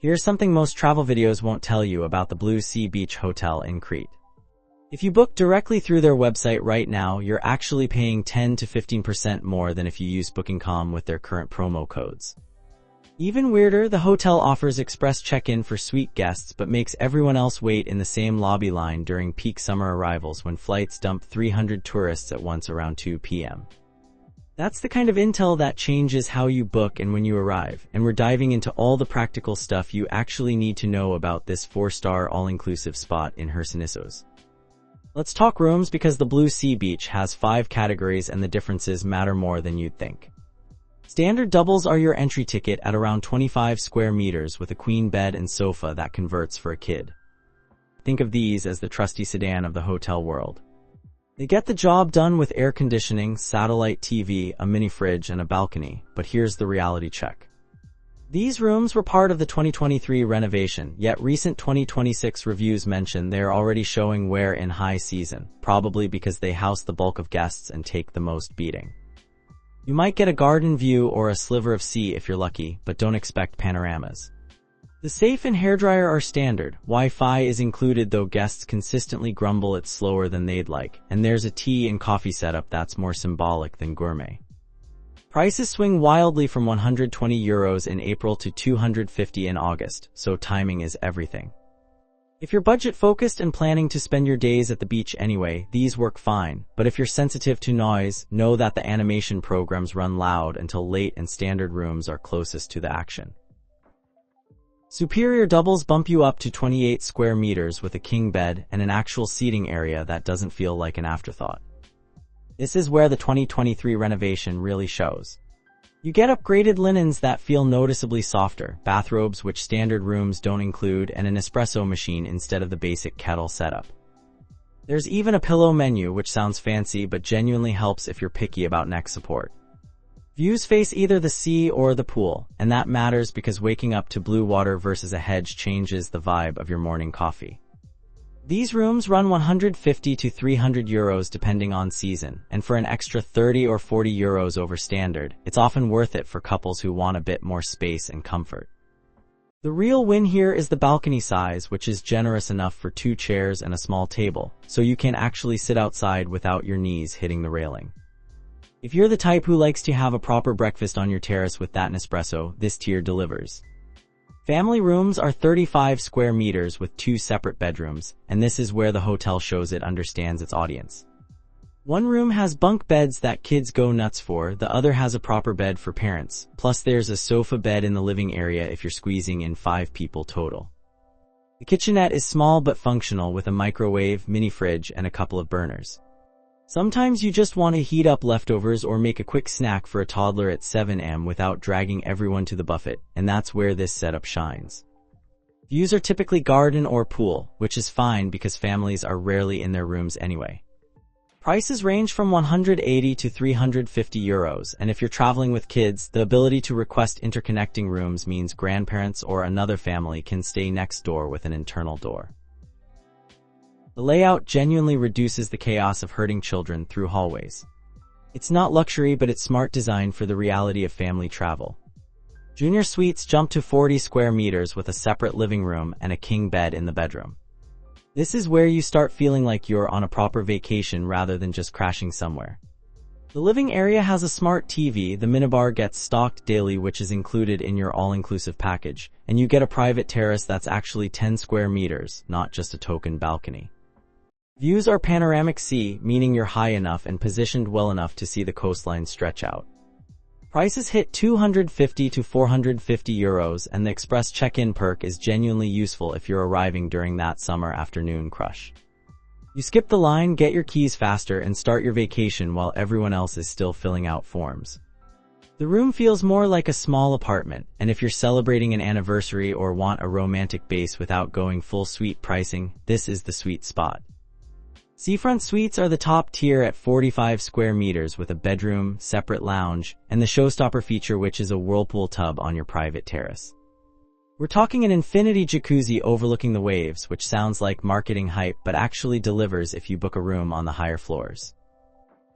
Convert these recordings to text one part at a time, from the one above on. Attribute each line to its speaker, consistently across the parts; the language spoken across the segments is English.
Speaker 1: Here's something most travel videos won't tell you about the Blue Sea Beach Hotel in Crete. If you book directly through their website right now, you're actually paying 10 to 15% more than if you use Booking.com with their current promo codes. Even weirder, the hotel offers express check-in for suite guests but makes everyone else wait in the same lobby line during peak summer arrivals when flights dump 300 tourists at once around 2 p.m. That's the kind of intel that changes how you book and when you arrive, and we're diving into all the practical stuff you actually need to know about this 4-star all-inclusive spot in Hersonissos. Let's talk rooms because the Blue Sea Beach has 5 categories and the differences matter more than you'd think. Standard doubles are your entry ticket at around 25 square meters with a queen bed and sofa that converts for a kid. Think of these as the trusty sedan of the hotel world. They get the job done with air conditioning, satellite TV, a mini fridge, and a balcony, but here's the reality check. These rooms were part of the 2023 renovation, yet recent 2026 reviews mention they're already showing wear in high season, probably because they house the bulk of guests and take the most beating. You might get a garden view or a sliver of sea if you're lucky, but don't expect panoramas. The safe and hairdryer are standard. Wi-Fi is included, though guests consistently grumble it's slower than they'd like, and there's a tea and coffee setup that's more symbolic than gourmet. Prices swing wildly from €120 in April to €250 in August, so timing is everything. If you're budget-focused and planning to spend your days at the beach anyway, these work fine, but if you're sensitive to noise, know that the animation programs run loud until late and standard rooms are closest to the action. Superior doubles bump you up to 28 square meters with a king bed and an actual seating area that doesn't feel like an afterthought. This is where the 2023 renovation really shows. You get upgraded linens that feel noticeably softer, bathrobes which standard rooms don't include, and an espresso machine instead of the basic kettle setup. There's even a pillow menu, which sounds fancy but genuinely helps if you're picky about neck support. Views face either the sea or the pool, and that matters because waking up to blue water versus a hedge changes the vibe of your morning coffee. These rooms run €150 to €300 depending on season, and for an extra €30 or €40 over standard, it's often worth it for couples who want a bit more space and comfort. The real win here is the balcony size, which is generous enough for 2 chairs and a small table, so you can actually sit outside without your knees hitting the railing. If you're the type who likes to have a proper breakfast on your terrace with that Nespresso, this tier delivers. Family rooms are 35 square meters with 2 separate bedrooms, and this is where the hotel shows it understands its audience. One room has bunk beds that kids go nuts for, the other has a proper bed for parents, plus there's a sofa bed in the living area if you're squeezing in 5 people total. The kitchenette is small but functional with a microwave, mini fridge, and a couple of burners. Sometimes you just want to heat up leftovers or make a quick snack for a toddler at 7 a.m. without dragging everyone to the buffet, and that's where this setup shines. Views are typically garden or pool, which is fine because families are rarely in their rooms anyway. Prices range from €180 to €350, and if you're traveling with kids, the ability to request interconnecting rooms means grandparents or another family can stay next door with an internal door. The layout genuinely reduces the chaos of herding children through hallways. It's not luxury, but it's smart design for the reality of family travel. Junior suites jump to 40 square meters with a separate living room and a king bed in the bedroom. This is where you start feeling like you're on a proper vacation rather than just crashing somewhere. The living area has a smart TV, the minibar gets stocked daily, which is included in your all-inclusive package, and you get a private terrace that's actually 10 square meters, not just a token balcony. Views are panoramic sea, meaning you're high enough and positioned well enough to see the coastline stretch out. Prices hit €250 to €450, and the express check-in perk is genuinely useful if you're arriving during that summer afternoon crush. You skip the line, get your keys faster, and start your vacation while everyone else is still filling out forms. The room feels more like a small apartment, and if you're celebrating an anniversary or want a romantic base without going full suite pricing, this is the sweet spot. Seafront Suites are the top tier at 45 square meters with a bedroom, separate lounge, and the showstopper feature, which is a whirlpool tub on your private terrace. We're talking an infinity jacuzzi overlooking the waves, which sounds like marketing hype but actually delivers if you book a room on the higher floors.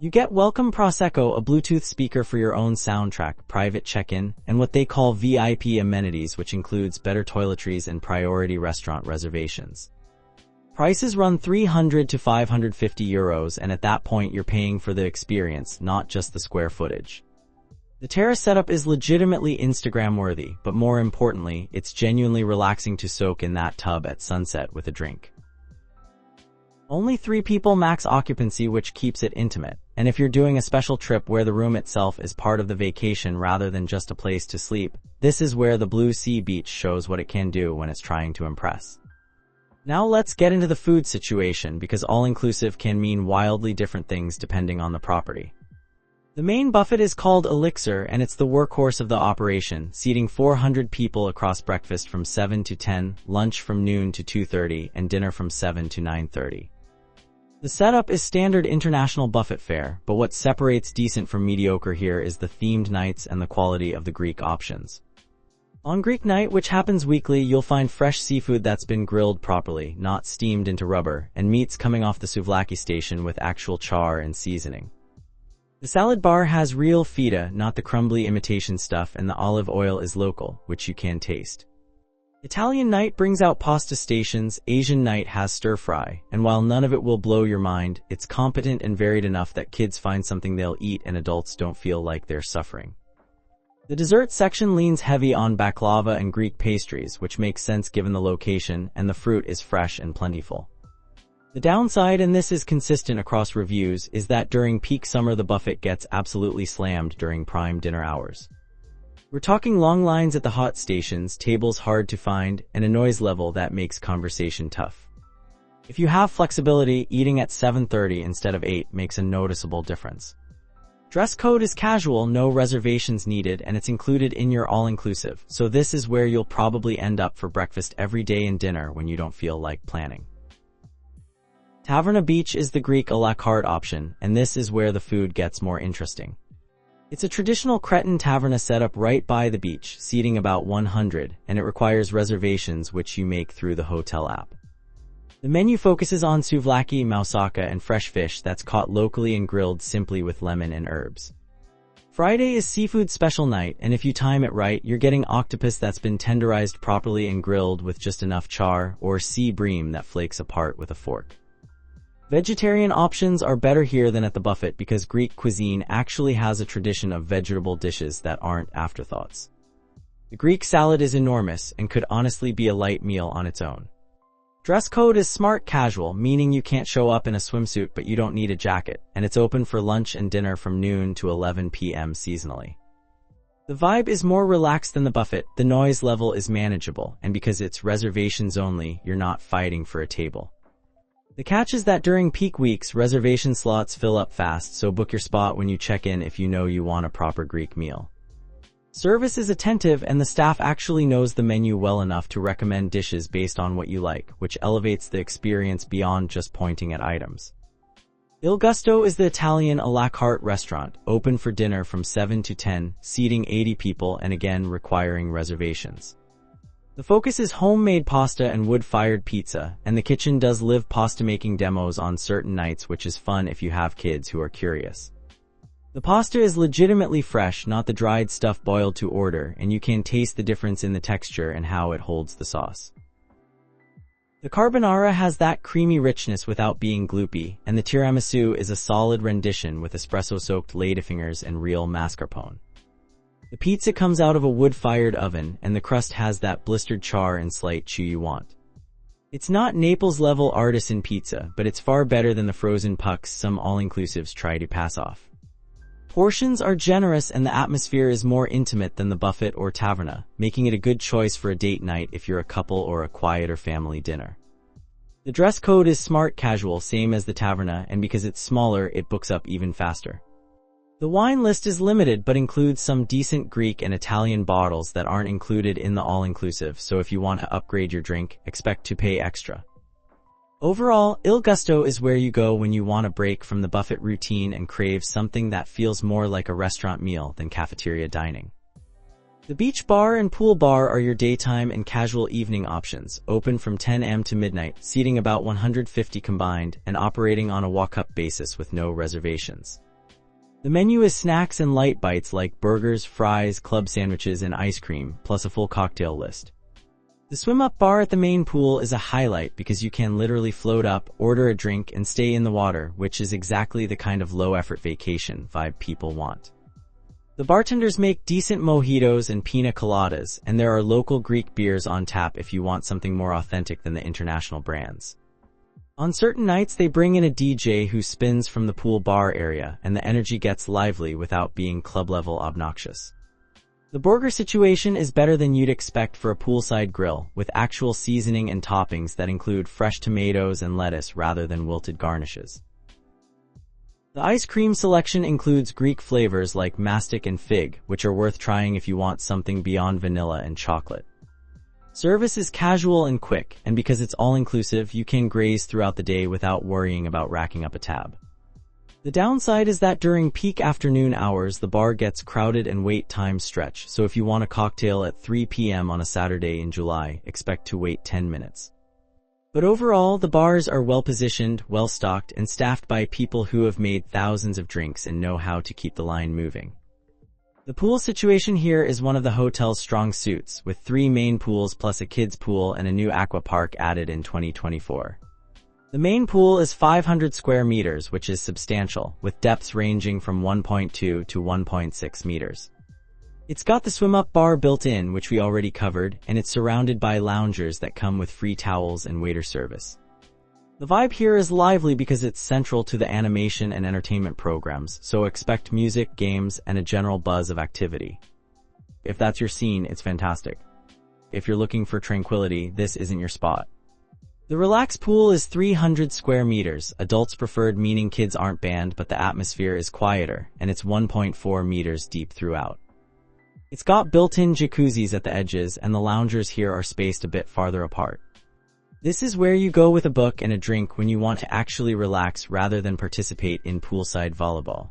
Speaker 1: You get welcome Prosecco, a Bluetooth speaker for your own soundtrack, private check-in, and what they call VIP amenities, which includes better toiletries and priority restaurant reservations. Prices run €300 to €550, and at that point you're paying for the experience, not just the square footage. The terrace setup is legitimately Instagram-worthy, but more importantly, it's genuinely relaxing to soak in that tub at sunset with a drink. Only 3 people max occupancy, which keeps it intimate, and if you're doing a special trip where the room itself is part of the vacation rather than just a place to sleep, this is where the Blue Sea Beach shows what it can do when it's trying to impress. Now let's get into the food situation, because all-inclusive can mean wildly different things depending on the property. The main buffet is called Elixir, and it's the workhorse of the operation, seating 400 people across breakfast from 7 to 10, lunch from noon to 2:30, and dinner from 7 to 9:30. The setup is standard international buffet fare, but what separates decent from mediocre here is the themed nights and the quality of the Greek options. On Greek night, which happens weekly, you'll find fresh seafood that's been grilled properly, not steamed into rubber, and meats coming off the souvlaki station with actual char and seasoning. The salad bar has real feta, not the crumbly imitation stuff, and the olive oil is local, which you can taste. Italian night brings out pasta stations, Asian night has stir-fry, and while none of it will blow your mind, it's competent and varied enough that kids find something they'll eat and adults don't feel like they're suffering. The dessert section leans heavy on baklava and Greek pastries, which makes sense given the location, and the fruit is fresh and plentiful. The downside, and this is consistent across reviews, is that during peak summer the buffet gets absolutely slammed during prime dinner hours. We're talking long lines at the hot stations, tables hard to find, and a noise level that makes conversation tough. If you have flexibility, eating at 7:30 instead of 8 makes a noticeable difference. Dress code is casual, no reservations needed, and it's included in your all-inclusive, so this is where you'll probably end up for breakfast every day and dinner when you don't feel like planning. Taverna Beach is the Greek a la carte option, and this is where the food gets more interesting. It's a traditional Cretan taverna setup right by the beach, seating about 100, and it requires reservations which you make through the hotel app. The menu focuses on souvlaki, moussaka, and fresh fish that's caught locally and grilled simply with lemon and herbs. Friday is seafood special night, and if you time it right, you're getting octopus that's been tenderized properly and grilled with just enough char, or sea bream that flakes apart with a fork. Vegetarian options are better here than at the buffet because Greek cuisine actually has a tradition of vegetable dishes that aren't afterthoughts. The Greek salad is enormous and could honestly be a light meal on its own. Dress code is smart casual, meaning you can't show up in a swimsuit but you don't need a jacket, and it's open for lunch and dinner from noon to 11 p.m. seasonally. The vibe is more relaxed than the buffet, the noise level is manageable, and because it's reservations only, you're not fighting for a table. The catch is that during peak weeks, reservation slots fill up fast, so book your spot when you check in if you know you want a proper Greek meal. Service is attentive, and the staff actually knows the menu well enough to recommend dishes based on what you like, which elevates the experience beyond just pointing at items. Il Gusto is the Italian a la carte restaurant, open for dinner from 7 to 10, seating 80 people and again requiring reservations. The focus is homemade pasta and wood-fired pizza, and the kitchen does live pasta-making demos on certain nights, which is fun if you have kids who are curious. The pasta is legitimately fresh, not the dried stuff boiled to order, and you can taste the difference in the texture and how it holds the sauce. The carbonara has that creamy richness without being gloopy, and the tiramisu is a solid rendition with espresso-soaked ladyfingers and real mascarpone. The pizza comes out of a wood-fired oven, and the crust has that blistered char and slight chew you want. It's not Naples-level artisan pizza, but it's far better than the frozen pucks some all-inclusives try to pass off. Portions are generous and the atmosphere is more intimate than the buffet or taverna, making it a good choice for a date night if you're a couple or a quieter family dinner. The dress code is smart casual, same as the taverna, and because it's smaller, it books up even faster. The wine list is limited but includes some decent Greek and Italian bottles that aren't included in the all-inclusive, so if you want to upgrade your drink, expect to pay extra. Overall, Il Gusto is where you go when you want a break from the buffet routine and crave something that feels more like a restaurant meal than cafeteria dining. The beach bar and pool bar are your daytime and casual evening options, open from 10 a.m. to midnight, seating about 150 combined, and operating on a walk-up basis with no reservations. The menu is snacks and light bites like burgers, fries, club sandwiches, and ice cream, plus a full cocktail list. The swim-up bar at the main pool is a highlight because you can literally float up, order a drink, and stay in the water, which is exactly the kind of low-effort vacation vibe people want. The bartenders make decent mojitos and pina coladas, and there are local Greek beers on tap if you want something more authentic than the international brands. On certain nights, they bring in a DJ who spins from the pool bar area, and the energy gets lively without being club-level obnoxious. The burger situation is better than you'd expect for a poolside grill, with actual seasoning and toppings that include fresh tomatoes and lettuce rather than wilted garnishes. The ice cream selection includes Greek flavors like mastic and fig, which are worth trying if you want something beyond vanilla and chocolate. Service is casual and quick, and because it's all-inclusive, you can graze throughout the day without worrying about racking up a tab. The downside is that during peak afternoon hours, the bar gets crowded and wait times stretch, so if you want a cocktail at 3 p.m. on a Saturday in July, expect to wait 10 minutes. But overall, the bars are well-positioned, well-stocked, and staffed by people who have made thousands of drinks and know how to keep the line moving. The pool situation here is one of the hotel's strong suits, with 3 main pools plus a kids' pool and a new aqua park added in 2024. The main pool is 500 square meters, which is substantial, with depths ranging from 1.2 to 1.6 meters. It's got the swim-up bar built in, which we already covered, and it's surrounded by loungers that come with free towels and waiter service. The vibe here is lively because it's central to the animation and entertainment programs, so expect music, games, and a general buzz of activity. If that's your scene, it's fantastic. If you're looking for tranquility, this isn't your spot. The relax pool is 300 square meters, adults preferred meaning kids aren't banned, but the atmosphere is quieter, and it's 1.4 meters deep throughout. It's got built-in jacuzzis at the edges, and the loungers here are spaced a bit farther apart. This is where you go with a book and a drink when you want to actually relax rather than participate in poolside volleyball.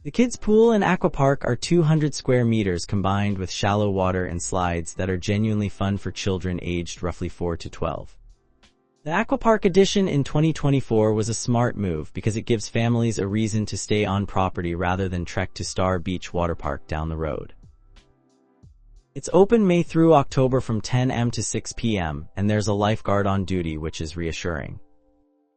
Speaker 1: The kids' pool and aqua park are 200 square meters combined with shallow water and slides that are genuinely fun for children aged roughly 4 to 12. The Aquapark edition in 2024 was a smart move because it gives families a reason to stay on property rather than trek to Star Beach Water Park down the road. It's open May through October from 10 a.m. to 6 p.m., and there's a lifeguard on duty, which is reassuring.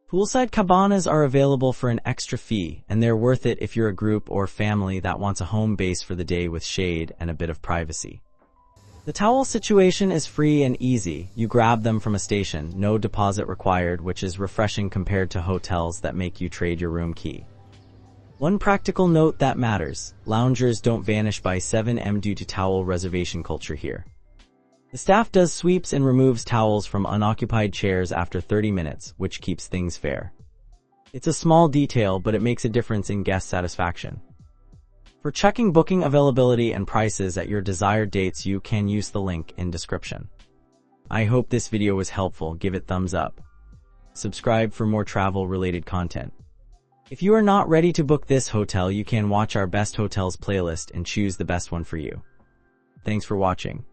Speaker 1: Poolside cabanas are available for an extra fee, and they're worth it if you're a group or family that wants a home base for the day with shade and a bit of privacy. The towel situation is free and easy. You grab them from a station, no deposit required, which is refreshing compared to hotels that make you trade your room key. One practical note that matters: loungers don't vanish by 7 a.m. due to towel reservation culture here. The staff does sweeps and removes towels from unoccupied chairs after 30 minutes, which keeps things fair. It's a small detail, but it makes a difference in guest satisfaction. For checking booking availability and prices at your desired dates, you can use the link in description. I hope this video was helpful. Give it thumbs up. Subscribe for more travel-related content. If you are not ready to book this hotel, you can watch our best hotels playlist and choose the best one for you. Thanks for watching.